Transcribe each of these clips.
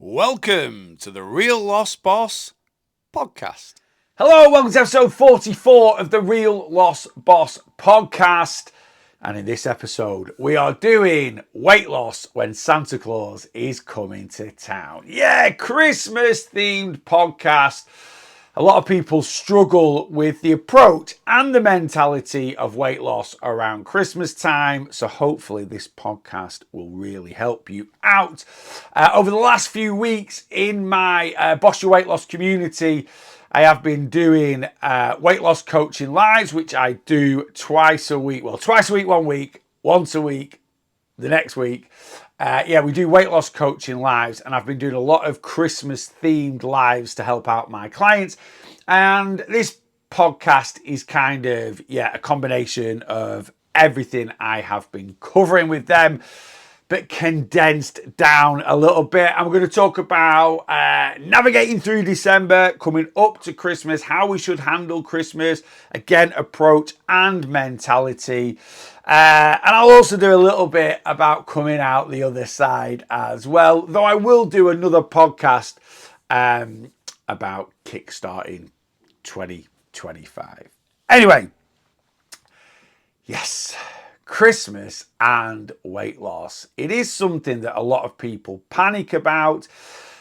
Welcome to the Real Lost Boss podcast. Hello, welcome to episode 44 of the Real Lost Boss podcast. And in this episode, we are doing weight loss when Santa Claus is coming to town. Yeah, Christmas themed podcast. A lot of people struggle with the approach and the mentality of weight loss around Christmas time. So hopefully this podcast will really help you out. Over the last few weeks in my Boss Your Weight Loss community, I have been doing weight loss coaching lives, which I do twice a week. Well, twice a week, 1 week, once a week, the next week. We do weight loss coaching lives, and I've been doing a lot of Christmas themed lives to help out my clients. And this podcast is kind of, a combination of everything I have been covering with them, but condensed down a little bit. I'm going to talk about navigating through December, coming up to Christmas, how we should handle Christmas, again, approach and mentality. And I'll also do a little bit about coming out the other side as well, though I will do another podcast about kickstarting 2025. Anyway, yes, Christmas and weight loss. It is something that a lot of people panic about,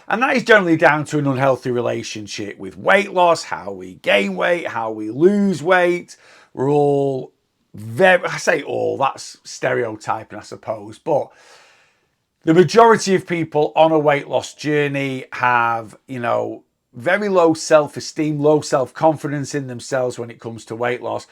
and that is generally down to an unhealthy relationship with weight loss, how we gain weight, how we lose weight. We're all that's stereotyping, I suppose, but the majority of people on a weight loss journey have, very low self-esteem, low self-confidence in themselves when it comes to weight loss.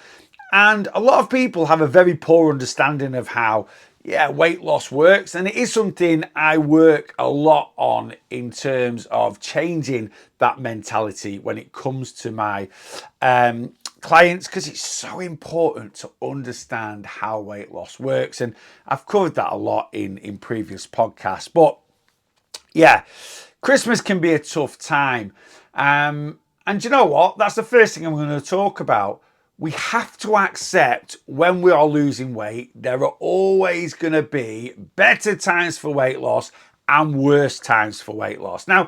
And a lot of people have a very poor understanding of how, weight loss works. And it is something I work a lot on in terms of changing that mentality when it comes to my clients, because it's so important to understand how weight loss works. And I've covered that a lot in previous podcasts. But Christmas can be a tough time. And you know what? That's the first thing I'm going to talk about. We have to accept when we are losing weight, there are always going to be better times for weight loss and worse times for weight loss. Now,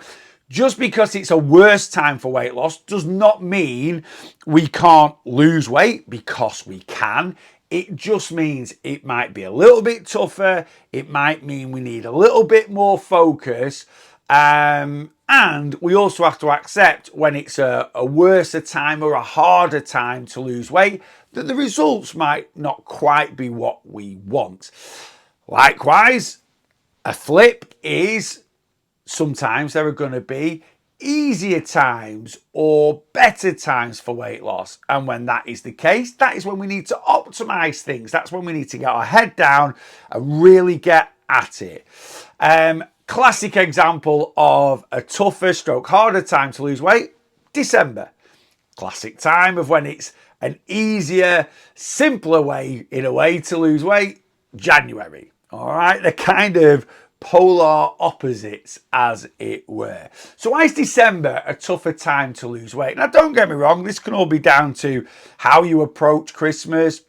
just because it's a worse time for weight loss does not mean we can't lose weight, because we can. It just means it might be a little bit tougher. It might mean we need a little bit more focus. And we also have to accept when it's a worser time or a harder time to lose weight, that the results might not quite be what we want. Likewise, a flip is sometimes there are going to be easier times or better times for weight loss. And when that is the case, that is when we need to optimize things. That's when we need to get our head down and really get at it. Classic example of a tougher stroke harder time to lose weight, December. Classic time of when it's an easier, simpler way, in a way, to lose weight, January. All right, they're kind of polar opposites, as it were. So why is December a tougher time to lose weight? Now, don't get me wrong, this can all be down to how you approach Christmas,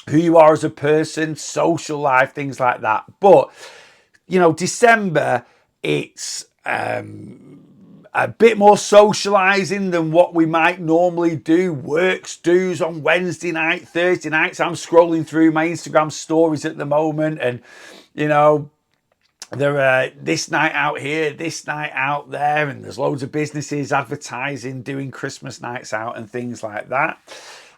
who you are as a person, social life, things like that. But December, it's a bit more socializing than what we might normally do. Works, do's on Wednesday night, Thursday nights. I'm scrolling through my Instagram stories at the moment, and, there are this night out here, this night out there, and there's loads of businesses advertising, doing Christmas nights out and things like that.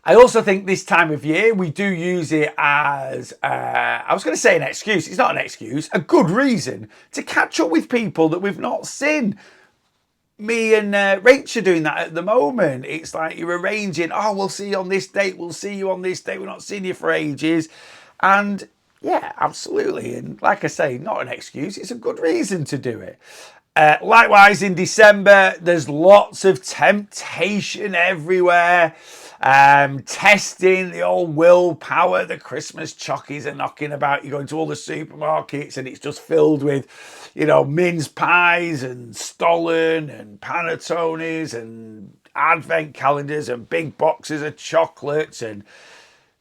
I also think this time of year, we do use it as, I was going to say an excuse. It's not an excuse, a good reason to catch up with people that we've not seen. Me and Rach are doing that at the moment. It's like you're arranging, we'll see you on this date, we'll see you on this date, we're not seeing you for ages. And yeah, absolutely. And like I say, not an excuse, it's a good reason to do it. Likewise, in December, there's lots of temptation everywhere. Testing the old willpower. The Christmas chockies are knocking about. You go into all the supermarkets and it's just filled with, mince pies and Stollen and panettones and advent calendars and big boxes of chocolates and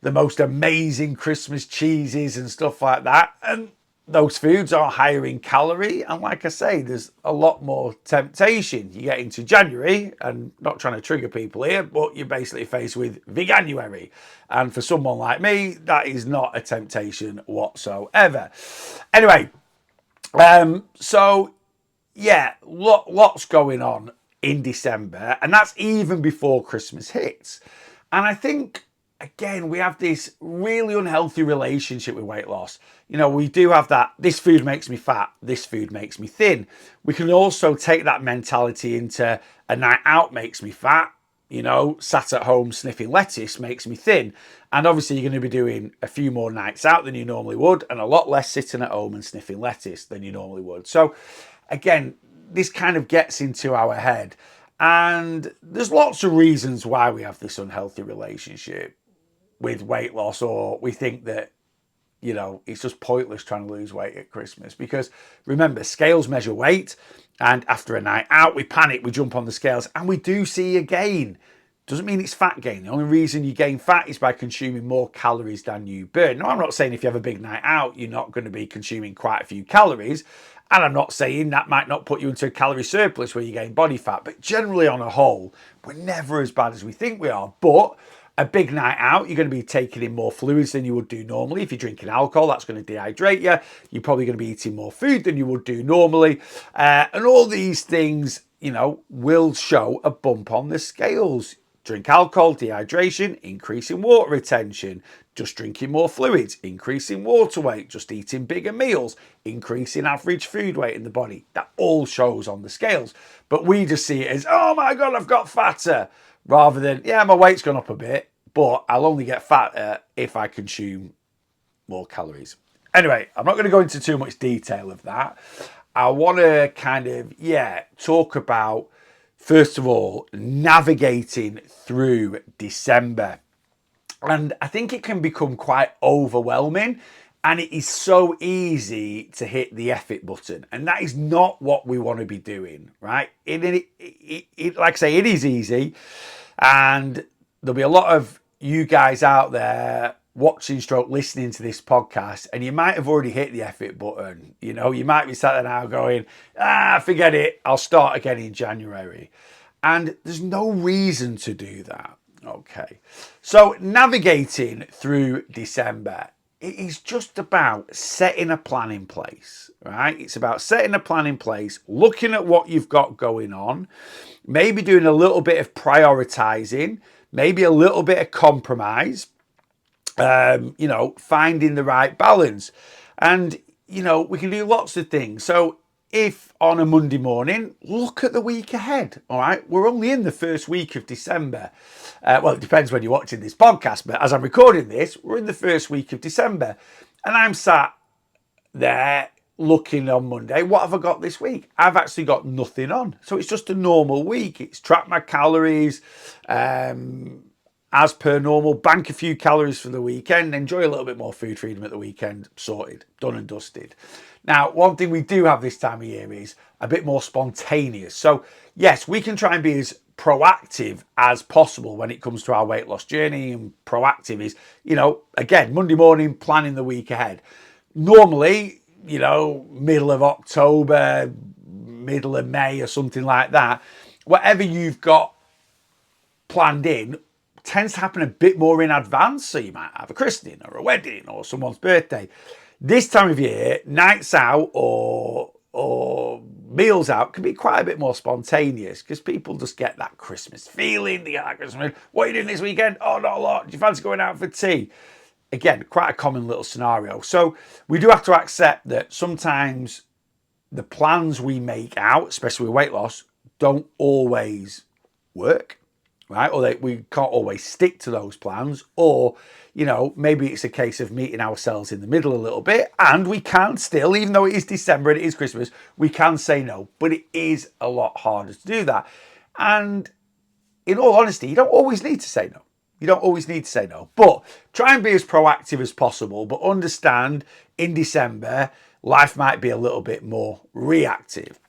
the most amazing Christmas cheeses and stuff like that. And those foods are higher in calorie, and like I say, there's a lot more temptation. You get into January, and not trying to trigger people here, but you're basically faced with veganuary, and for someone like me, that is not a temptation whatsoever. Anyway, so yeah, lots going on in December, and that's even before Christmas hits. And I think, again, we have this really unhealthy relationship with weight loss. You know, we do have that, this food makes me fat, this food makes me thin. We can also take that mentality into a night out makes me fat, you know, sat at home sniffing lettuce makes me thin. And obviously you're going to be doing a few more nights out than you normally would, and a lot less sitting at home and sniffing lettuce than you normally would. So again, this kind of gets into our head. And there's lots of reasons why we have this unhealthy relationship with weight loss, or we think that, you know, it's just pointless trying to lose weight at Christmas. Because remember, scales measure weight, and after a night out, we panic, we jump on the scales, and we do see a gain. Doesn't mean it's fat gain. The only reason you gain fat is by consuming more calories than you burn. Now, I'm not saying if you have a big night out, you're not going to be consuming quite a few calories. And I'm not saying that might not put you into a calorie surplus where you gain body fat. But generally, on a whole, we're never as bad as we think we are. But a big night out, you're going to be taking in more fluids than you would do normally. If you're drinking alcohol, that's going to dehydrate you. You're probably going to be eating more food than you would do normally. And all these things, you know, will show a bump on the scales. Drink alcohol, dehydration, increase in water retention. Just drinking more fluids, increase in water weight. Just eating bigger meals, increase in average food weight in the body. That all shows on the scales. But we just see it as, oh my God, I've got fatter. Rather than, yeah, my weight's gone up a bit, but I'll only get fatter if I consume more calories. Anyway, I'm not going to go into too much detail of that. I want to kind of, talk about, first of all, navigating through December. And I think it can become quite overwhelming, and it is so easy to hit the F it button. And that is not what we want to be doing, right? Like I say, it is easy. And there'll be a lot of you guys out there watching stroke listening to this podcast, and you might have already hit the F it button. You know, you might be sat there now going, forget it, I'll start again in January. And there's no reason to do that. Okay. So navigating through December, it is just about setting a plan in place, right? It's about setting a plan in place, looking at what you've got going on, maybe doing a little bit of prioritizing, maybe a little bit of compromise, finding the right balance. And, you know, we can do lots of things. So if on a Monday morning, look at the week ahead, all right? We're only in the first week of December. Well, it depends when you're watching this podcast, but as I'm recording this, we're in the first week of December. And I'm sat there looking on Monday, what have I got this week? I've actually got nothing on. So it's just a normal week. It's track my calories, as per normal, bank a few calories for the weekend, enjoy a little bit more food freedom at the weekend, sorted, done and dusted. Now, one thing we do have this time of year is a bit more spontaneous. So yes, we can try and be as proactive as possible when it comes to our weight loss journey. And proactive is, you know, again, Monday morning, planning the week ahead. Normally, you know, middle of October, middle of May or something like that, whatever you've got planned in tends to happen a bit more in advance. So you might have a christening or a wedding or someone's birthday. This time of year, nights out or meals out can be quite a bit more spontaneous because people just get that Christmas feeling. They get that Christmas feeling. What are you doing this weekend? Oh, not a lot. Do you fancy going out for tea? Again, quite a common little scenario. So we do have to accept that sometimes the plans we make out, especially with weight loss, don't always work, right? Or we can't always stick to those plans. Or, you know, maybe it's a case of meeting ourselves in the middle a little bit. And we can still, even though it is December and it is Christmas, we can say no. But it is a lot harder to do that. And in all honesty, you don't always need to say no. You don't always need to say no, but try and be as proactive as possible. But understand in December, life might be a little bit more reactive.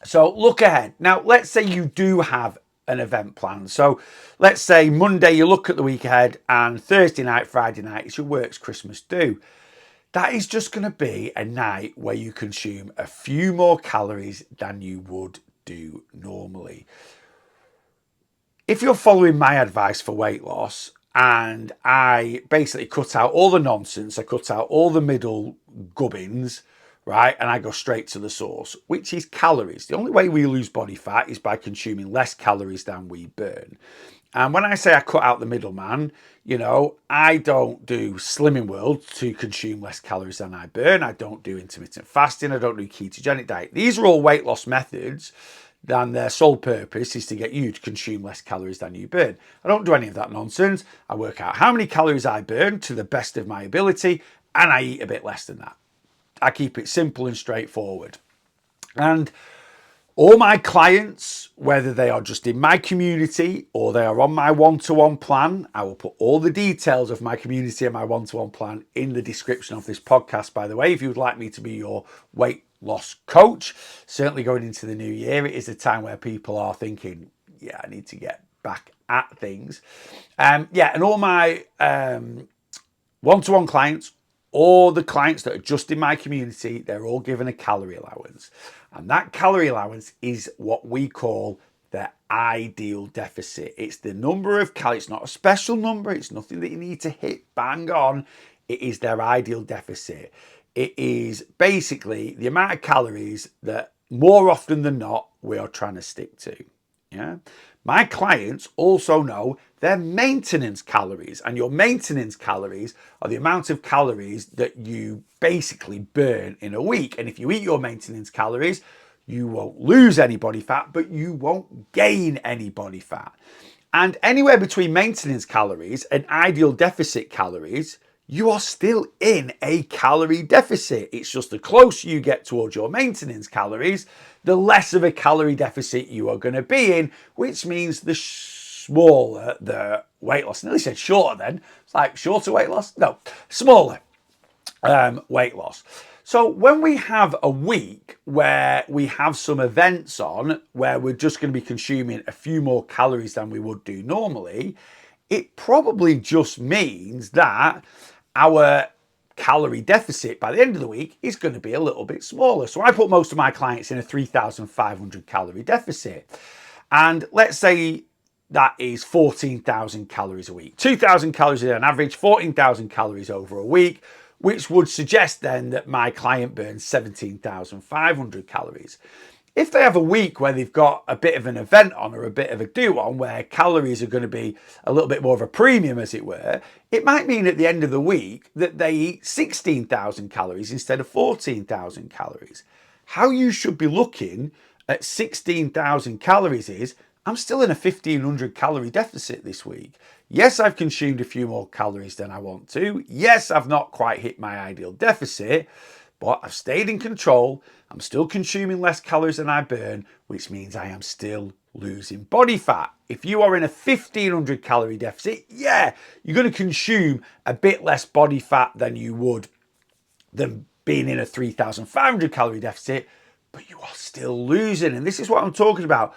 So look ahead. Now, let's say you do have an event plan. So let's say Monday, you look at the week ahead, and Thursday night, Friday night, it's your work's Christmas do. that is just going to be a night where you consume a few more calories than you would do normally. If you're following my advice for weight loss, and I basically cut out all the nonsense, I cut out all the middle gubbins, right? And I go straight to the source, which is calories. The only way we lose body fat is by consuming less calories than we burn. And when I say I cut out the middleman, I don't do Slimming World to consume less calories than I burn. I don't do intermittent fasting. I don't do ketogenic diet. These are all weight loss methods, and their sole purpose is to get you to consume less calories than you burn. I don't do any of that nonsense. I work out how many calories I burn to the best of my ability, and I eat a bit less than that. I keep it simple and straightforward. And all my clients, whether they are just in my community or they are on my one-to-one plan, I will put all the details of my community and my one-to-one plan in the description of this podcast, by the way. If you would like me to be your weight loss coach, certainly going into the new year, it is a time where people are thinking, I need to get back at things. And all my one-to-one clients, or the clients that are just in my community, they're all given a calorie allowance. And that calorie allowance is what we call the ideal deficit. It's the number of calories. It's not a special number. It's nothing that you need to hit bang on. It is their ideal deficit. It is basically the amount of calories that more often than not we are trying to stick to. Yeah. My clients also know their maintenance calories, and your maintenance calories are the amount of calories that you basically burn in a week. And if you eat your maintenance calories, you won't lose any body fat, but you won't gain any body fat. And anywhere between maintenance calories and ideal deficit calories, you are still in a calorie deficit. It's just the closer you get towards your maintenance calories, the less of a calorie deficit you are going to be in, which means the smaller the weight loss. I nearly said shorter then. It's like shorter weight loss? No, smaller weight loss. So when we have a week where we have some events on where we're just going to be consuming a few more calories than we would do normally, it probably just means that our calorie deficit by the end of the week is going to be a little bit smaller. So I put most of my clients in a 3,500 calorie deficit. And let's say that is 14,000 calories a week. 2,000 calories on average, 14,000 calories over a week, which would suggest then that my client burns 17,500 calories. If they have a week where they've got a bit of an event on or a bit of a do on where calories are going to be a little bit more of a premium, as it were, it might mean at the end of the week that they eat 16,000 calories instead of 14,000 calories. How you should be looking at 16,000 calories is, I'm still in a 1,500 calorie deficit this week. Yes, I've consumed a few more calories than I want to. Yes, I've not quite hit my ideal deficit, but I've stayed in control. I'm still consuming less calories than I burn, which means I am still losing body fat. If you are in a 1,500 calorie deficit, you're going to consume a bit less body fat than you would than being in a 3,500 calorie deficit, but you are still losing. And this is what I'm talking about.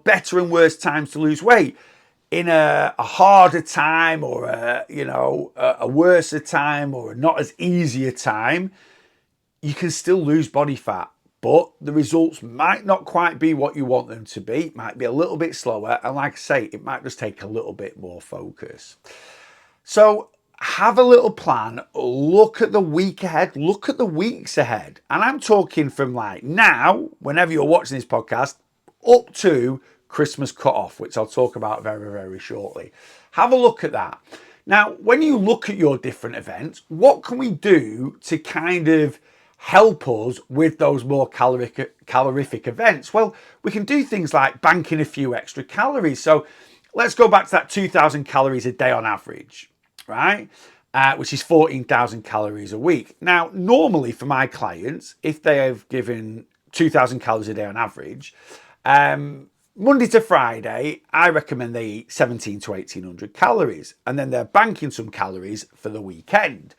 Better and worse times to lose weight. In a harder time, or a worse time, or a not as easy a time, you can still lose body fat, but the results might not quite be what you want them to be. It might be a little bit slower. And like I say, it might just take a little bit more focus. So have a little plan, look at the week ahead, look at the weeks ahead. And I'm talking from like now, whenever you're watching this podcast, up to Christmas cutoff, which I'll talk about very, very shortly. Have a look at that. Now, when you look at your different events, what can we do to kind of help us with those more calorific events? Well, we can do things like banking a few extra calories. So let's go back to that 2,000 calories a day on average, right? Which is 14,000 calories a week. Now, normally for my clients, if they have given 2,000 calories a day on average, Monday to Friday, I recommend they eat 1,700 to 1,800 calories, and then they're banking some calories for the weekend.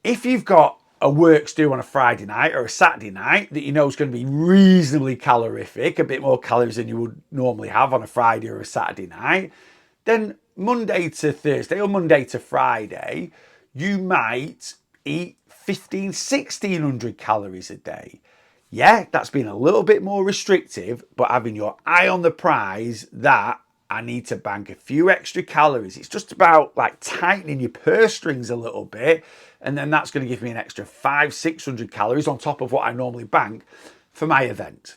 If you've got a works due on a Friday night or a Saturday night that you know is going to be reasonably calorific, a bit more calories than you would normally have on a Friday or a Saturday night, then Monday to Thursday or Monday to Friday, you might eat 1600 calories a day. Yeah, that's been a little bit more restrictive, but having your eye on the prize that I need to bank a few extra calories. It's just about like tightening your purse strings a little bit. And then that's going to give me an extra 600 calories on top of what I normally bank for my event,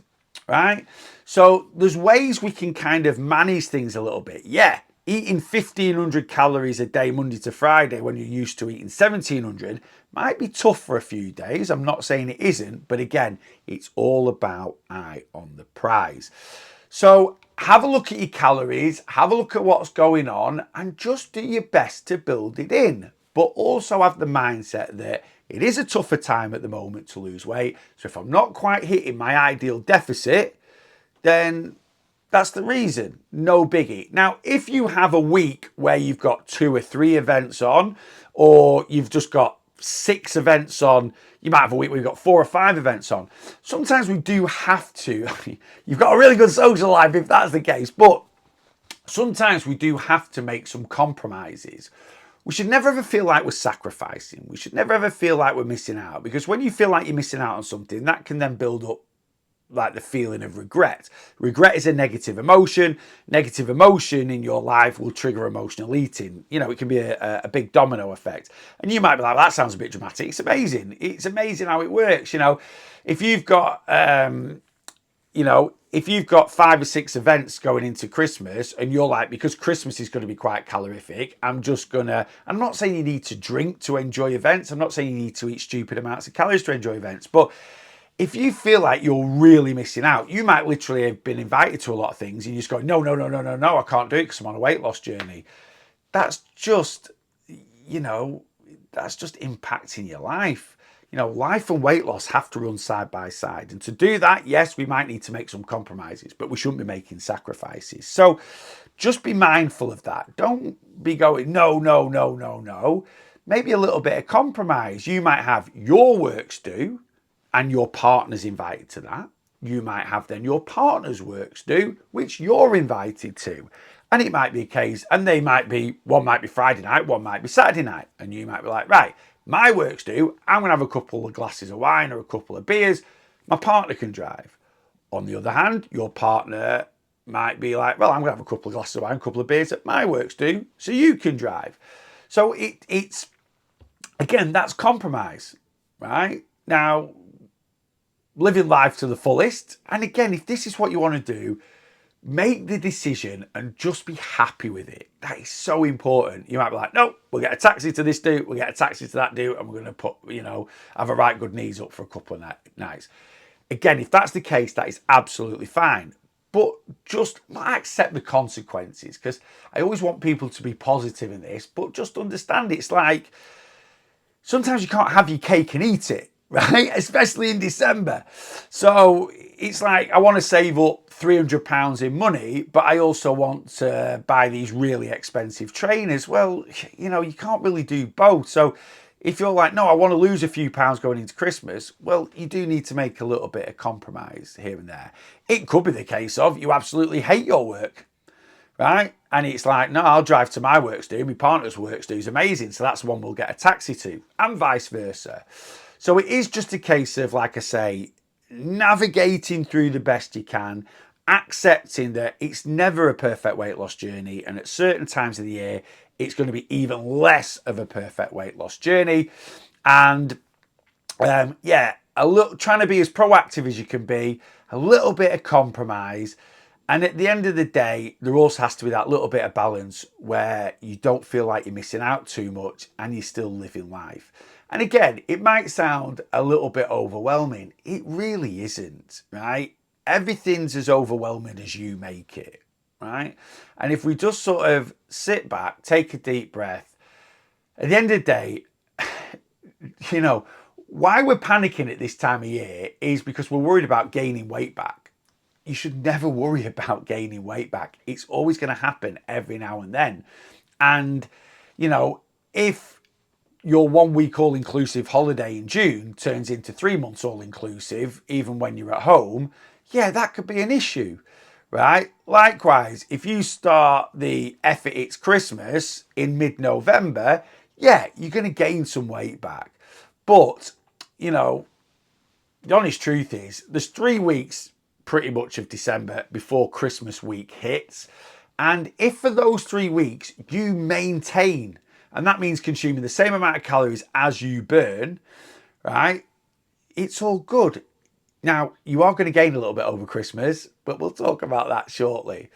right? So there's ways we can kind of manage things a little bit. Yeah, eating 1500 calories a day, Monday to Friday, when you're used to eating 1700 might be tough for a few days. I'm not saying it isn't, but again, it's all about eye on the prize. So have a look at your calories, have a look at what's going on, and just do your best to build it in. But also have the mindset that it is a tougher time at the moment to lose weight. So if I'm not quite hitting my ideal deficit, then that's the reason. No biggie. Now, if you have a week where you've got 2 or 3 events on, or you've just got 6 events on, you might have a week where you've got 4 or 5 events on. Sometimes we do have to. You've got a really good social life if that's the case, but sometimes we do have to make some compromises. We should never ever feel like we're sacrificing. We should never ever feel like we're missing out, because when you feel like you're missing out on something, that can then build up like the feeling of regret. Regret is a negative emotion. Negative emotion in your life will trigger emotional eating. You know, it can be a big domino effect. And you might be like, well, that sounds a bit dramatic. It's amazing. It's amazing how it works. You know, if you've got, if you've got 5 or 6 events going into Christmas and you're like, because Christmas is going to be quite calorific, I'm not saying you need to drink to enjoy events. I'm not saying you need to eat stupid amounts of calories to enjoy events, but if you feel like you're really missing out, you might literally have been invited to a lot of things and you just go, no, I can't do it because I'm on a weight loss journey. That's just, that's just impacting your life. You know, life and weight loss have to run side by side. And to do that, yes, we might need to make some compromises, but we shouldn't be making sacrifices. So just be mindful of that. Don't be going, no. Maybe a little bit of compromise. You might have your works due, and your partner's invited to that. You might have then your partner's works due, which you're invited to. And it might be a case, and one might be Friday night, one might be Saturday night. And you might be like, right, my work's due, I'm gonna have a couple of glasses of wine or a couple of beers. My partner can drive. On the other hand, your partner might be like, well, I'm gonna have a couple of glasses of wine, a couple of beers at my work's due, so you can drive. So it's, again, that's compromise, right? Now, living life to the fullest. And again, if this is what you want to do, make the decision and just be happy with it. That is so important. You might be like, no, we'll get a taxi to this dude, we'll get a taxi to that dude, and we're going to have a right good knees up for a couple of nights. Again, if that's the case, that is absolutely fine. But just accept the consequences, because I always want people to be positive in this, but just understand it's like, sometimes you can't have your cake and eat it, right? Especially in December. So it's like, I want to save up £300 in money, but I also want to buy these really expensive trainers. Well, you can't really do both. So if you're like, no, I want to lose a few pounds going into Christmas, well, you do need to make a little bit of compromise here and there. It could be the case of you absolutely hate your work, right? And it's like, no, I'll drive to my works do. My partner's works do is amazing. So that's the one we'll get a taxi to, and vice versa. So it is just a case of, like I say, navigating through the best you can, accepting that it's never a perfect weight loss journey. And at certain times of the year, it's going to be even less of a perfect weight loss journey. And trying to be as proactive as you can be, a little bit of compromise. And at the end of the day, there also has to be that little bit of balance where you don't feel like you're missing out too much and you're still living life. And again, it might sound a little bit overwhelming. It really isn't, right? Everything's as overwhelming as you make it, right? And if we just sort of sit back, take a deep breath, at the end of the day, why we're panicking at this time of year is because we're worried about gaining weight back. You should never worry about gaining weight back. It's always going to happen every now and then. And, if your 1 week all-inclusive holiday in June turns into 3 months all-inclusive, even when you're at home, yeah, that could be an issue, right? Likewise, if you start the F It's Christmas in mid-November, yeah, you're going to gain some weight back. But, you know, the honest truth is there's 3 weeks pretty much of December before Christmas week hits. And if for those 3 weeks you maintain, and that means consuming the same amount of calories as you burn, right, it's all good. Now, you are going to gain a little bit over Christmas, but we'll talk about that shortly.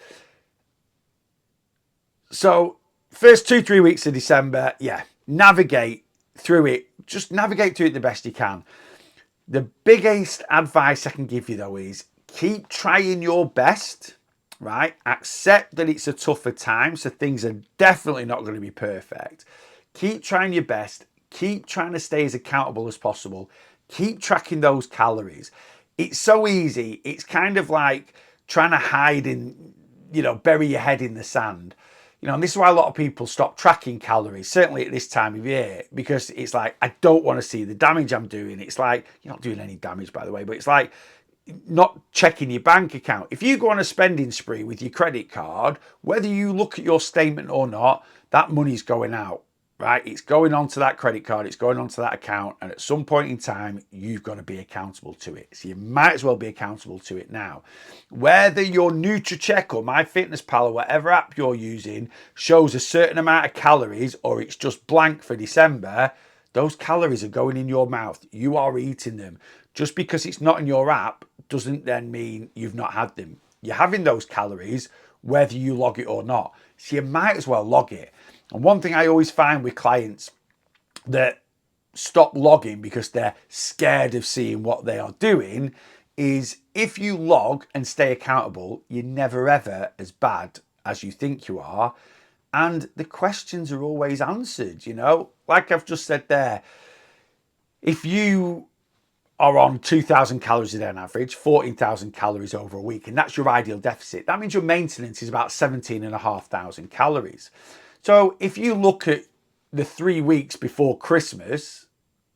So, first 2-3 weeks of December, yeah, navigate through it. Just navigate through it the best you can. The biggest advice I can give you, though, is keep trying your best, right? Accept that it's a tougher time, so things are definitely not going to be perfect. Keep trying your best. Keep trying to stay as accountable as possible. Keep tracking those calories. It's so easy. It's kind of like trying to hide in, bury your head in the sand. And this is why a lot of people stop tracking calories, certainly at this time of year, because it's like, I don't want to see the damage I'm doing. It's like, you're not doing any damage, by the way, but it's like not checking your bank account. If you go on a spending spree with your credit card, whether you look at your statement or not, that money's going out, right? It's going onto that credit card, it's going onto that account, and at some point in time, you've got to be accountable to it. So you might as well be accountable to it now. Whether your NutriCheck or MyFitnessPal or whatever app you're using shows a certain amount of calories, or it's just blank for December, those calories are going in your mouth. You are eating them. Just because it's not in your app doesn't then mean you've not had them. You're having those calories whether you log it or not. So you might as well log it. And one thing I always find with clients that stop logging because they're scared of seeing what they are doing is if you log and stay accountable, you're never ever as bad as you think you are. And the questions are always answered, Like I've just said there, if you are on 2,000 calories a day on average, 14,000 calories over a week, and that's your ideal deficit, that means your maintenance is about 17,500 calories. So if you look at the 3 weeks before Christmas,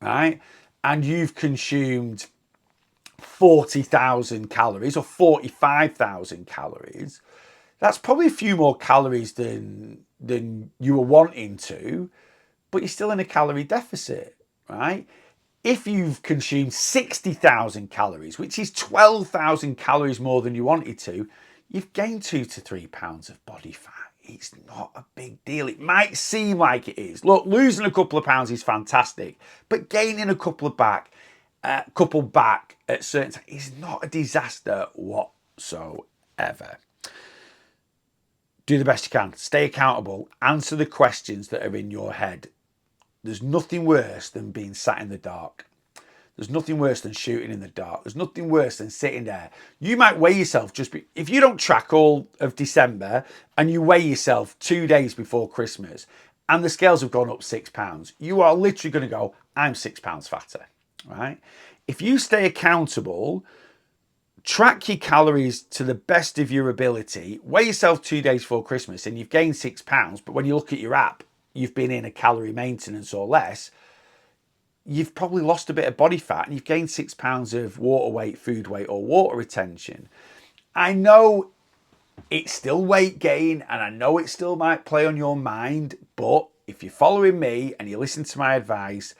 right, and you've consumed 40,000 calories or 45,000 calories, that's probably a few more calories than you were wanting to, but you're still in a calorie deficit, right? If you've consumed 60,000 calories, which is 12,000 calories more than you wanted to, you've gained 2 to 3 pounds of body fat. It's not a big deal. It might seem like it is. Look, losing a couple of pounds is fantastic, but gaining a couple back at certain times is not a disaster whatsoever. Do the best you can. Stay accountable. Answer the questions that are in your head. There's nothing worse than being sat in the dark. There's nothing worse than shooting in the dark. There's nothing worse than sitting there. You might weigh yourself if you don't track all of December and you weigh yourself 2 days before Christmas and the scales have gone up 6 pounds, you are literally going to go, I'm 6 pounds fatter, right? If you stay accountable, track your calories to the best of your ability, weigh yourself 2 days before Christmas and you've gained 6 pounds, but when you look at your app, you've been in a calorie maintenance or less, you've probably lost a bit of body fat and you've gained 6 pounds of water weight, food weight, or water retention. I know it's still weight gain and I know it still might play on your mind, but if you're following me and you listen to my advice,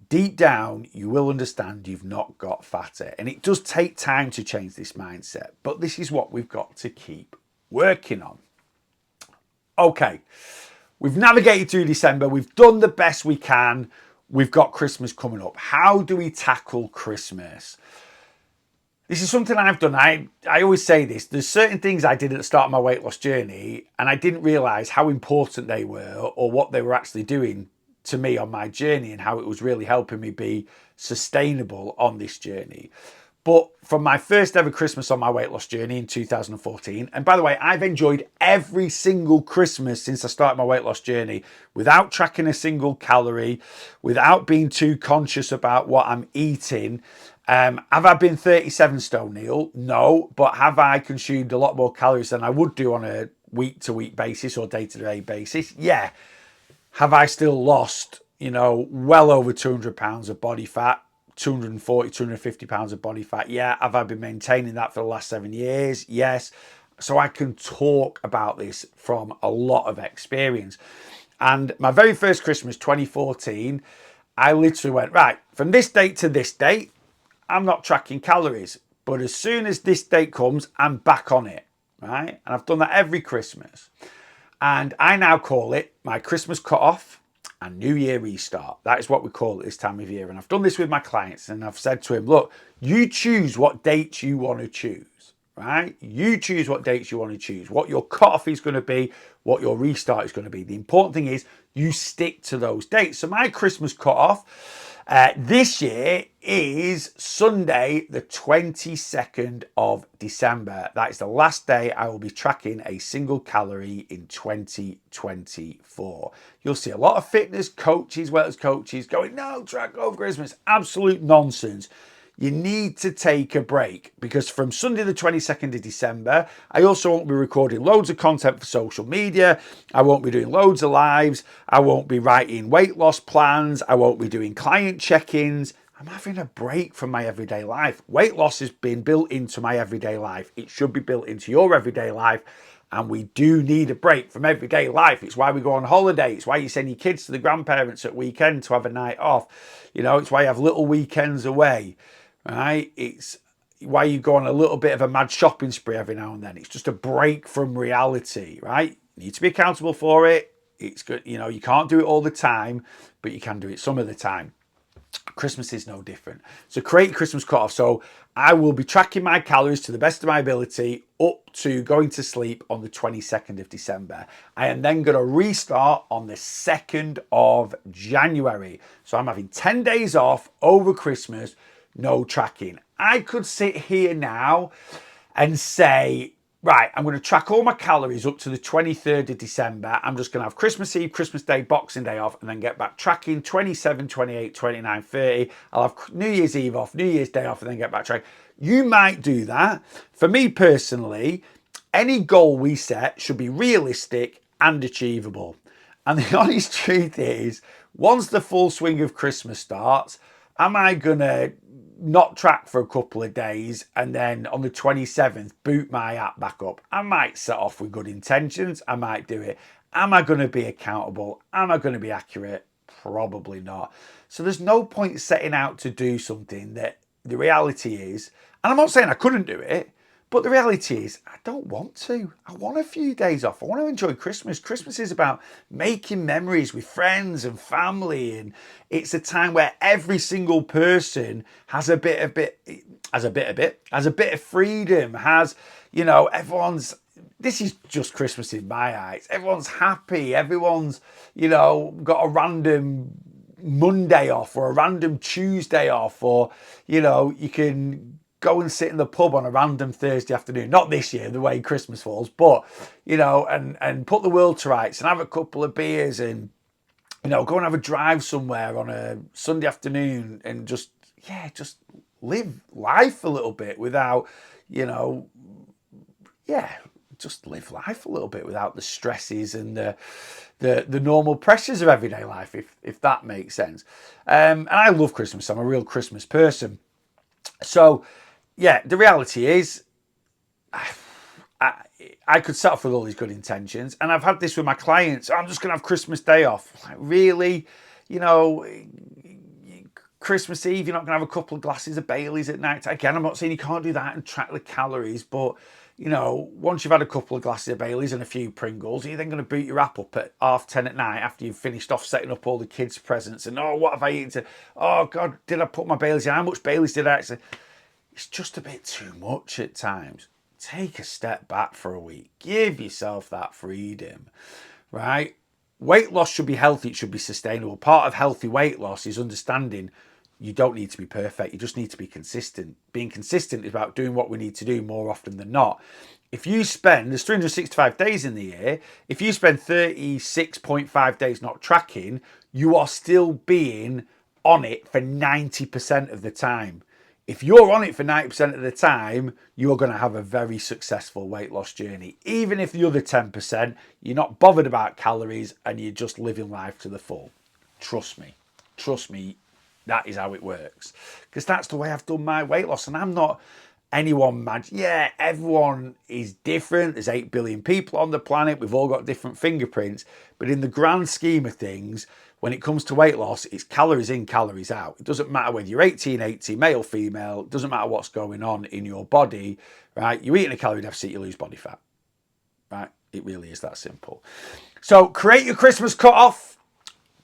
deep down, you will understand you've not got fatter. And it does take time to change this mindset, but this is what we've got to keep working on. Okay, we've navigated through December. We've done the best we can. We've got Christmas coming up. How do we tackle Christmas? This is something I've done. I always say this. There's certain things I did at the start of my weight loss journey, and I didn't realise how important they were or what they were actually doing to me on my journey and how it was really helping me be sustainable on this journey. But from my first ever Christmas on my weight loss journey in 2014, and by the way, I've enjoyed every single Christmas since I started my weight loss journey without tracking a single calorie, without being too conscious about what I'm eating. Have I been 37 stone, Neil? No, but have I consumed a lot more calories than I would do on a week-to-week basis or day-to-day basis? Yeah. Have I still lost, well over 200 pounds of body fat? 240, 250 pounds of body fat. Yeah. Have I been maintaining that for the last 7 years? Yes. So I can talk about this from a lot of experience. And my very first Christmas, 2014, I literally went, right, from this date to this date, I'm not tracking calories. But as soon as this date comes, I'm back on it, right? And I've done that every Christmas. And I now call it my Christmas cut-off and New Year restart. That is what we call it this time of year. And I've done this with my clients, and I've said to him, look, you choose what dates you want to choose, right? You choose what dates you want to choose, what your cut-off is going to be, what your restart is going to be. The important thing is you stick to those dates. So my Christmas cut-off this year is Sunday, the 22nd of December. That is the last day I will be tracking a single calorie in 2024. You'll see a lot of fitness coaches, wellness coaches going, no, track over Christmas. Absolute nonsense. You need to take a break, because from Sunday the 22nd of December, I also won't be recording loads of content for social media. I won't be doing loads of lives. I won't be writing weight loss plans. I won't be doing client check-ins. I'm having a break from my everyday life. Weight loss has been built into my everyday life. It should be built into your everyday life. And we do need a break from everyday life. It's why we go on holiday. It's why you send your kids to the grandparents at weekend to have a night off. You know, it's why you have little weekends away. Right? It's why you go on a little bit of a mad shopping spree every now and then. It's just a break from reality, right? You need to be accountable for it. It's good, you know, you can't do it all the time, but you can do it some of the time. Christmas is no different. So create a Christmas cutoff. So I will be tracking my calories to the best of my ability up to going to sleep on the 22nd of December. I am then going to restart on the 2nd of January. So I'm having 10 days off over Christmas. No tracking. I could sit here now and say, right, I'm going to track all my calories up to the 23rd of December. I'm just going to have Christmas Eve, Christmas Day, Boxing Day off, and then get back tracking 27, 28, 29, 30. I'll have New Year's Eve off, New Year's Day off, and then get back tracking. You might do that. For me personally, any goal we set should be realistic and achievable. And the honest truth is, once the full swing of Christmas starts, am I going to not track for a couple of days and then on the 27th boot my app back up? I might set off with good intentions. I might do it. Am I going to be accountable? Am I going to be accurate? Probably not. So there's no point setting out to do something that the reality is, and I'm not saying I couldn't do it, but the reality is I don't want to. I want a few days off. I want to enjoy Christmas. Christmas is about making memories with friends and family, and it's a time where every single person has a bit of freedom, has, you know, everyone's, this is just Christmas in my eyes. Everyone's happy. Everyone's, you know, got a random Monday off or a random Tuesday off, or, you know, you can go and sit in the pub on a random Thursday afternoon. Not this year, the way Christmas falls, but, you know, and put the world to rights and have a couple of beers and, you know, go and have a drive somewhere on a Sunday afternoon and just live life a little bit without, you know, just live life a little bit without the stresses and the normal pressures of everyday life, if that makes sense. And I love Christmas. I'm a real Christmas person. So, yeah, the reality is I could set off with all these good intentions, and I've had this with my clients. I'm just going to have Christmas Day off. Like, really? You know, Christmas Eve, you're not going to have a couple of glasses of Baileys at night. Again, I'm not saying you can't do that and track the calories, but, you know, once you've had a couple of glasses of Baileys and a few Pringles, you're then going to boot your app up at 10:30 at night after you've finished off setting up all the kids' presents. And, oh, what have I eaten? Oh, God, did I put my Baileys in? How much Baileys did I actually? It's just a bit too much at times. Take a step back for a week. Give yourself that freedom, right? Weight loss should be healthy. It should be sustainable. Part of healthy weight loss is understanding you don't need to be perfect. You just need to be consistent. Being consistent is about doing what we need to do more often than not. If you spend, there's 365 days in the year. If you spend 36.5 days not tracking, you are still being on it for 90% of the time. If you're on it for 90% of the time, you are going to have a very successful weight loss journey. Even if the other 10%, you're not bothered about calories and you're just living life to the full. Trust me, that is how it works. Because that's the way I've done my weight loss. And I'm not anyone imagine? Yeah, everyone is different. There's 8 billion people on the planet. We've all got different fingerprints. But in the grand scheme of things, when it comes to weight loss, it's calories in, calories out. It doesn't matter whether you're 18, 80, male, female. It doesn't matter what's going on in your body, right? You eat in a calorie deficit, you lose body fat, right? It really is that simple. So create your Christmas cutoff,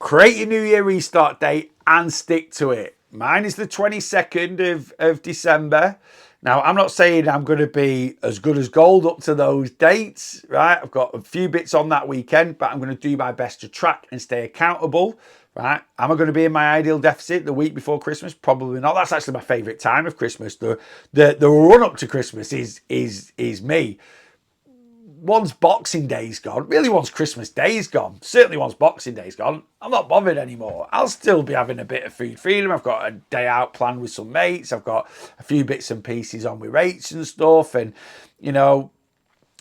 create your New Year restart date, and stick to it. Mine is the 22nd of December. Now, I'm not saying I'm going to be as good as gold up to those dates, right? I've got a few bits on that weekend, but I'm going to do my best to track and stay accountable, right? Am I going to be in my ideal deficit the week before Christmas? Probably not. That's actually my favourite time of Christmas. The run up to Christmas is me. Once Boxing Day's gone, really once Christmas Day's gone, certainly once Boxing Day's gone, I'm not bothered anymore. I'll still be having a bit of food freedom. I've got a day out planned with some mates. I've got a few bits and pieces on with rates and stuff. And, you know,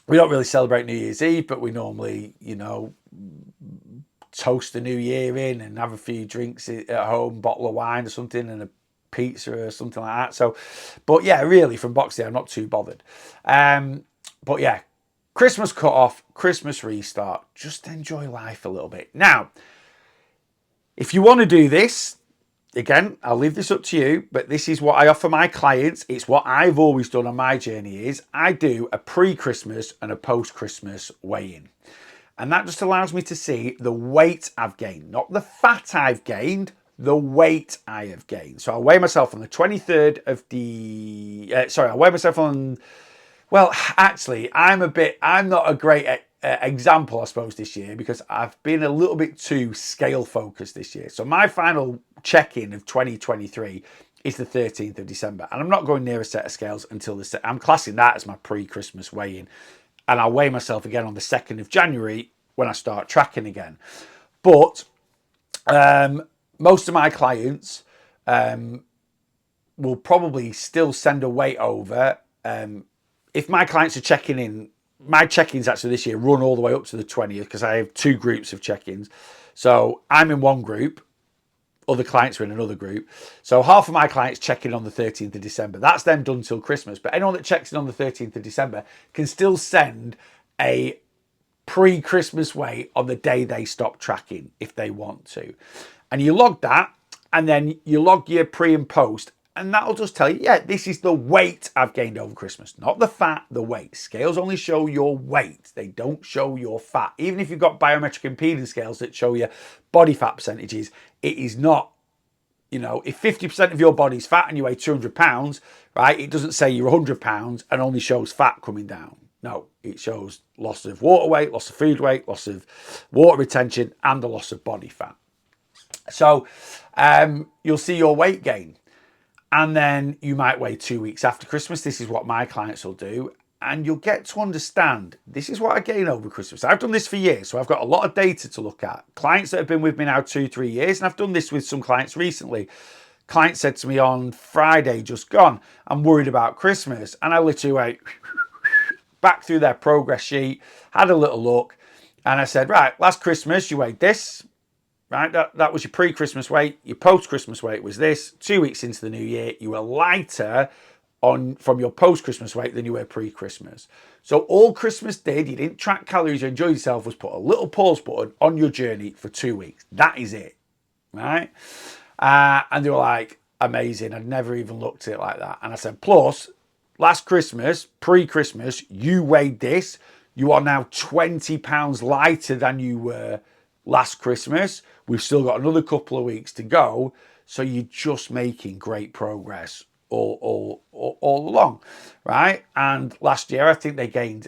we don't really celebrate New Year's Eve, but we normally, you know, toast the new year in and have a few drinks at home, bottle of wine or something and a pizza or something like that. So, but yeah, really from Boxing Day, I'm not too bothered. But yeah, Christmas cut-off, Christmas restart. Just enjoy life a little bit. Now, if you want to do this, again, I'll leave this up to you, but this is what I offer my clients. It's what I've always done on my journey is I do a pre-Christmas and a post-Christmas weigh-in. And that just allows me to see the weight I've gained, not the fat I've gained, the weight I have gained. So I'll weigh myself on the 23rd of I'll weigh myself on... Well, actually, I'm not a great example, I suppose, this year because I've been a little bit too scale focused this year. So my final check-in of 2023 is the 13th of December. And I'm not going near a set of scales until I'm classing that as my pre-Christmas weigh-in. And I'll weigh myself again on the 2nd of January when I start tracking again. But most of my clients will probably still send a weight over. If my clients are checking in, my check-ins actually this year run all the way up to the 20th because I have 2 groups of check-ins. So I'm in one group, other clients are in another group. So half of my clients check in on the 13th of December. That's then done till Christmas. But anyone that checks in on the 13th of December can still send a pre-Christmas weight on the day they stop tracking if they want to. And you log that, and then you log your pre and post. And that'll just tell you, yeah, this is the weight I've gained over Christmas. Not the fat, the weight. Scales only show your weight. They don't show your fat. Even if you've got biometric impedance scales that show you body fat percentages, it is not, you know, if 50% of your body's fat and you weigh 200 pounds, right, it doesn't say you're 100 pounds and only shows fat coming down. No, it shows loss of water weight, loss of food weight, loss of water retention, and the loss of body fat. So you'll see your weight gain. And then you might weigh 2 weeks after Christmas. This is what my clients will do. And you'll get to understand, this is what I gain over Christmas. I've done this for years, so I've got a lot of data to look at. Clients that have been with me now 2-3 years, and I've done this with some clients recently. Client said to me on Friday, just gone, I'm worried about Christmas. And I literally went back through their progress sheet, had a little look, and I said, right, last Christmas you weighed this. Right, that was your pre-Christmas weight. Your post-Christmas weight was this. 2 weeks into the new year, you were lighter from your post-Christmas weight than you were pre-Christmas. So all Christmas did, you didn't track calories, you enjoyed yourself, was put a little pause button on your journey for 2 weeks. That is it, right? And they were like, amazing. I'd never even looked at it like that. And I said, plus, last Christmas, pre-Christmas, you weighed this. You are now 20 pounds lighter than you were last Christmas. We've still got another couple of weeks to go. So you're just making great progress all along, right? And last year, I think they gained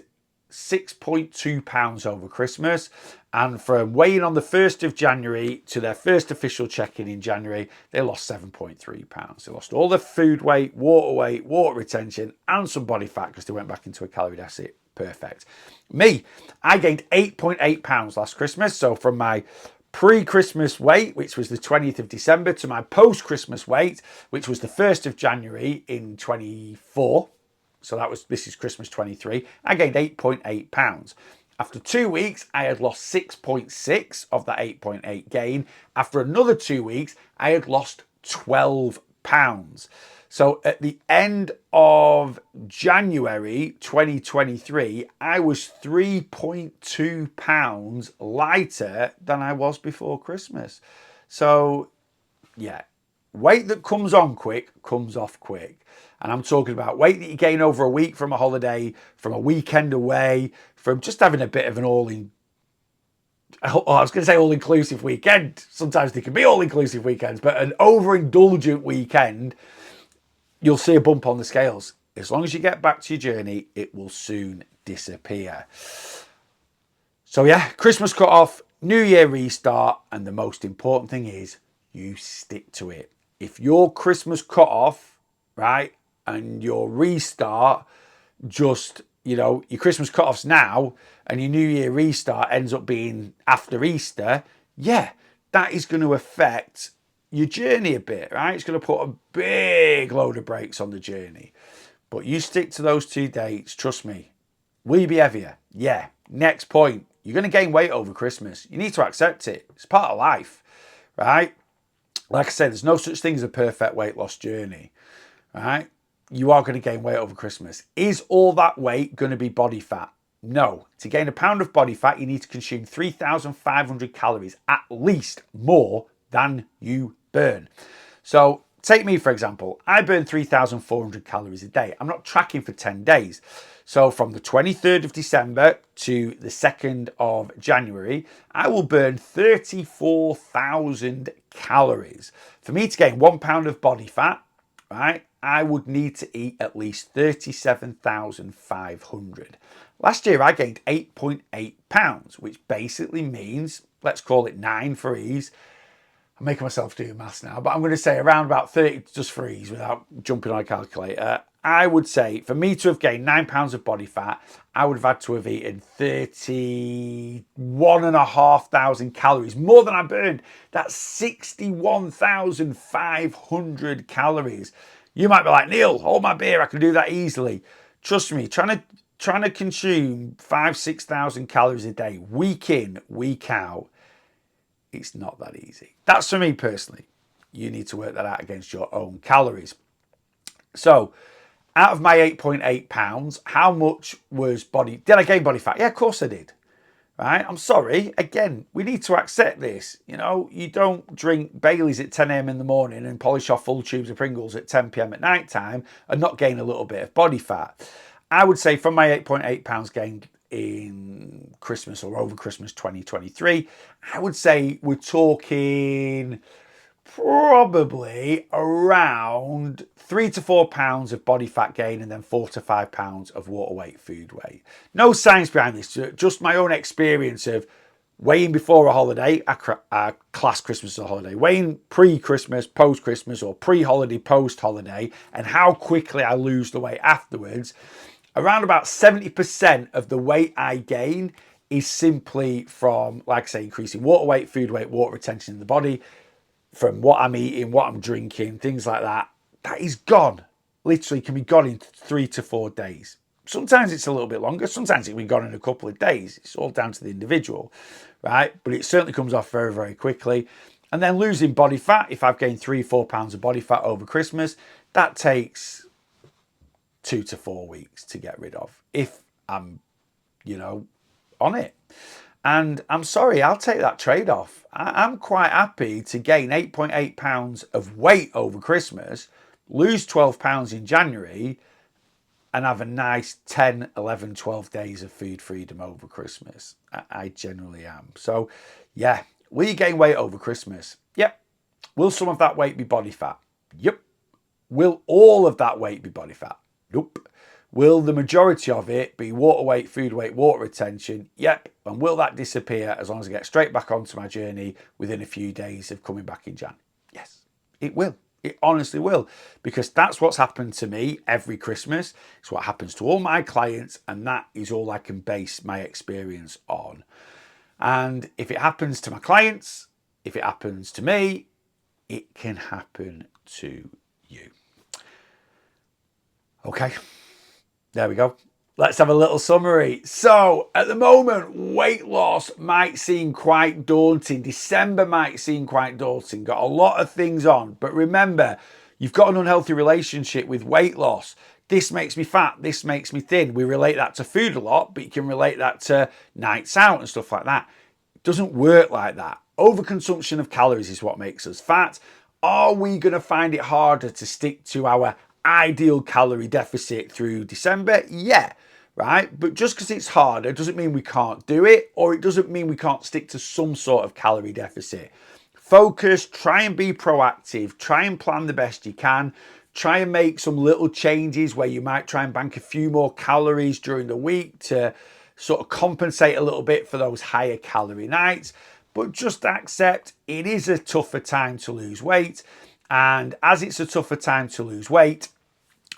6.2 pounds over Christmas. And from weighing on the 1st of January to their first official check-in in January, they lost 7.3 pounds. They lost all their food weight, water retention, and some body fat because they went back into a calorie deficit. Perfect. Me, I gained 8.8 pounds last Christmas. So from my pre-Christmas weight, which was the 20th of December, to my post-Christmas weight, which was the 1st of January in 24. So this is Christmas 23. I gained 8.8 pounds. After 2 weeks, I had lost 6.6 of that 8.8 gain. After another 2 weeks, I had lost 12 pounds. So at the end of January 2023, I was 3.2 pounds lighter than I was before Christmas. So yeah, weight that comes on quick comes off quick. And I'm talking about weight that you gain over a week from a holiday, from a weekend away, from just having a bit of an I was going to say all-inclusive weekend. Sometimes they can be all-inclusive weekends, but an overindulgent weekend, you'll see a bump on the scales. As long as you get back to your journey, it will soon disappear. So yeah, Christmas cut off, New Year restart, and the most important thing is you stick to it. If your Christmas cut off, right, and your restart just, your Christmas cut off's now and your New Year restart ends up being after Easter, yeah, that is going to affect your journey a bit, right? It's going to put a big load of brakes on the journey. But you stick to those 2 dates, trust me. Will you be heavier? Yeah. Next point, you're going to gain weight over Christmas. You need to accept it. It's part of life, right? Like I said, there's no such thing as a perfect weight loss journey, right? You are going to gain weight over Christmas. Is all that weight going to be body fat? No. To gain a pound of body fat, you need to consume 3,500 calories, at least more than you burn. So take me, for example. I burn 3,400 calories a day. I'm not tracking for 10 days. So from the 23rd of December to the 2nd of January, I will burn 34,000 calories. For me to gain 1 pound of body fat, right, I would need to eat at least 37,500. Last year, I gained 8.8 pounds, which basically means, let's call it 9 for ease. I'm making myself do maths now, but I'm going to say around about 30, just for ease, without jumping on a calculator. I would say for me to have gained 9 pounds of body fat, I would have had to have eaten 31,500 calories, more than I burned. That's 61,500 calories. You might be like, Neil, hold my beer, I can do that easily. Trust me, trying to consume 6,000 calories a day, week in, week out, it's not that easy. That's for me personally. You need to work that out against your own calories. So, out of my 8.8 pounds, how much was did I gain body fat? Yeah, of course I did. Right? I'm sorry. Again, we need to accept this. You don't drink Baileys at 10 a.m. in the morning and polish off full tubes of Pringles at 10 p.m. at night time and not gain a little bit of body fat. I would say from my 8.8 pounds gained in Christmas or over Christmas 2023, I would say we're talking probably around 3 to 4 pounds of body fat gain and then 4 to 5 pounds of water weight, food weight. No science behind this, just my own experience of weighing before a holiday. I class Christmas as a holiday. Weighing pre-Christmas, post-Christmas, or pre-holiday, post-holiday, and how quickly I lose the weight afterwards. Around about 70% of the weight I gain is simply from, like I say, increasing water weight, food weight, water retention in the body, from what I'm eating, what I'm drinking, things like that. That is gone. Literally can be gone in 3 to 4 days. Sometimes it's a little bit longer. Sometimes it can be gone in a couple of days. It's all down to the individual, right? But it certainly comes off very, very quickly. And then losing body fat, if I've gained 3-4 pounds of body fat over Christmas, that takes 2 to 4 weeks to get rid of if I'm, on it. And I'm sorry, I'll take that trade-off. I'm quite happy to gain 8.8 pounds of weight over Christmas, lose 12 pounds in January, and have a nice 10, 11, 12 days of food freedom over Christmas. I generally am. So, yeah, will you gain weight over Christmas? Yep. Will some of that weight be body fat? Yep. Will all of that weight be body fat? Nope. Will the majority of it be water weight, food weight, water retention? Yep. And will that disappear as long as I get straight back onto my journey within a few days of coming back in Jan? Yes, it will. It honestly will. Because that's what's happened to me every Christmas. It's what happens to all my clients. And that is all I can base my experience on. And if it happens to my clients, if it happens to me, it can happen to you. Okay. There we go. Let's have a little summary. So at the moment, weight loss might seem quite daunting. December might seem quite daunting. Got a lot of things on. But remember, You've got an unhealthy relationship with weight loss. This makes me fat, this makes me thin. We relate that to food a lot, but you can relate that to nights out and stuff like that. It doesn't work like that. Overconsumption of calories is what makes us fat. Are we going to find it harder to stick to our ideal calorie deficit through December? Yeah, right? But just because it's harder doesn't mean we can't do it, or it doesn't mean we can't stick to some sort of calorie deficit. Focus, try and be proactive, try and plan the best you can. Try and make some little changes where you might try and bank a few more calories during the week to sort of compensate a little bit for those higher calorie nights. But just accept it is a tougher time to lose weight. And as it's a tougher time to lose weight,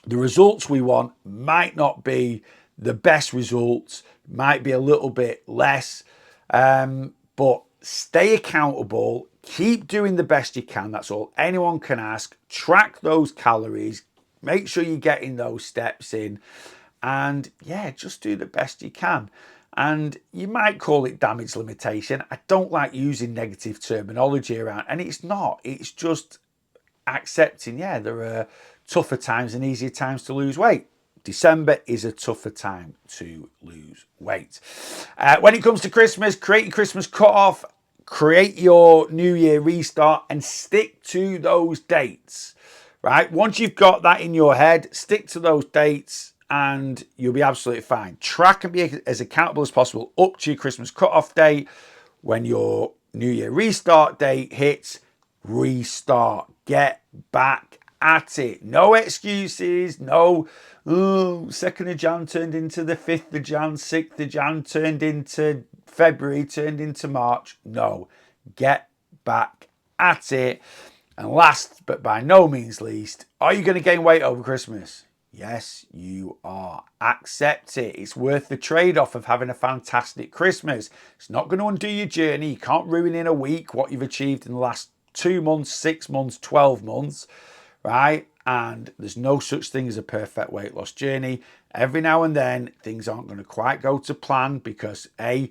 the results we want might not be the best results, might be a little bit less. But stay accountable. Keep doing the best you can. That's all anyone can ask. Track those calories. Make sure you're getting those steps in. And yeah, just do the best you can. And you might call it damage limitation. I don't like using negative terminology around. And it's not. It's just accepting, yeah, there are tougher times and easier times to lose weight. December is a tougher time to lose weight. When it comes to Christmas, create your Christmas cutoff. Create your New Year restart and stick to those dates, right? Once you've got that in your head, stick to those dates and you'll be absolutely fine. Track and be as accountable as possible up to your Christmas cutoff date. When your New Year restart date hits, restart. Get back at it. No excuses. No, 2nd of Jan turned into the 5th of Jan, 6th of Jan turned into February, turned into March. No, get back at it. And last but by no means least, are you going to gain weight over Christmas? Yes, you are. Accept it. It's worth the trade-off of having a fantastic Christmas. It's not going to undo your journey. You can't ruin in a week what you've achieved in the last 2 months, 6 months, 12 months, right? And there's no such thing as a perfect weight loss journey. Every now and then, things aren't going to quite go to plan because A,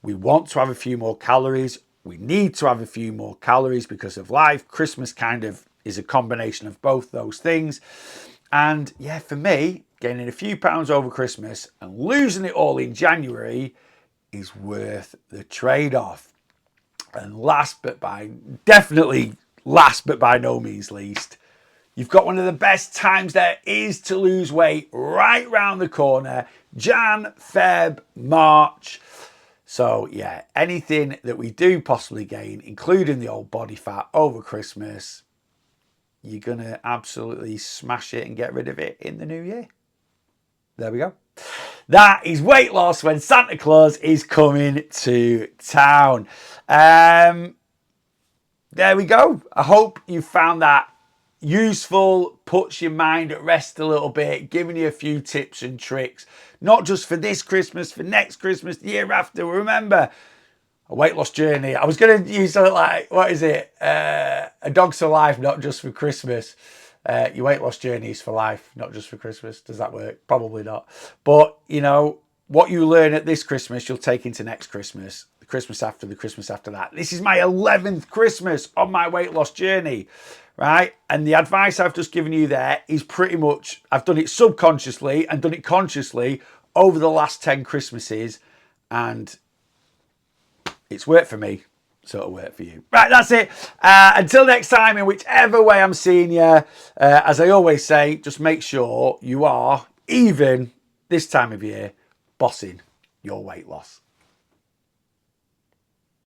we want to have a few more calories. We need to have a few more calories because of life. Christmas kind of is a combination of both those things. And yeah, for me, gaining a few pounds over Christmas and losing it all in January is worth the trade-off. And last but by no means least, you've got one of the best times there is to lose weight right round the corner. Jan, Feb, March. So yeah, anything that we do possibly gain, including the old body fat over Christmas, you're going to absolutely smash it and get rid of it in the new year. There we go. That is weight loss when Santa Claus is coming to town. There we go. I hope you found that useful, puts your mind at rest a little bit, giving you a few tips and tricks, not just for this Christmas, for next Christmas, the year after. Remember, a weight loss journey. I was going to use something like, what is it? A dog's for life, not just for Christmas. Your weight loss journey is for life, not just for Christmas. Does that work? Probably not. But, you know, what you learn at this Christmas, you'll take into next Christmas, the Christmas after that. This is my 11th Christmas on my weight loss journey, right? And the advice I've just given you there is pretty much, I've done it subconsciously and done it consciously over the last 10 Christmases. And it's worked for me, so it'll work for you. Right, that's it. Until next time, in whichever way I'm seeing you, as I always say, just make sure you are, even this time of year, bossing your weight loss.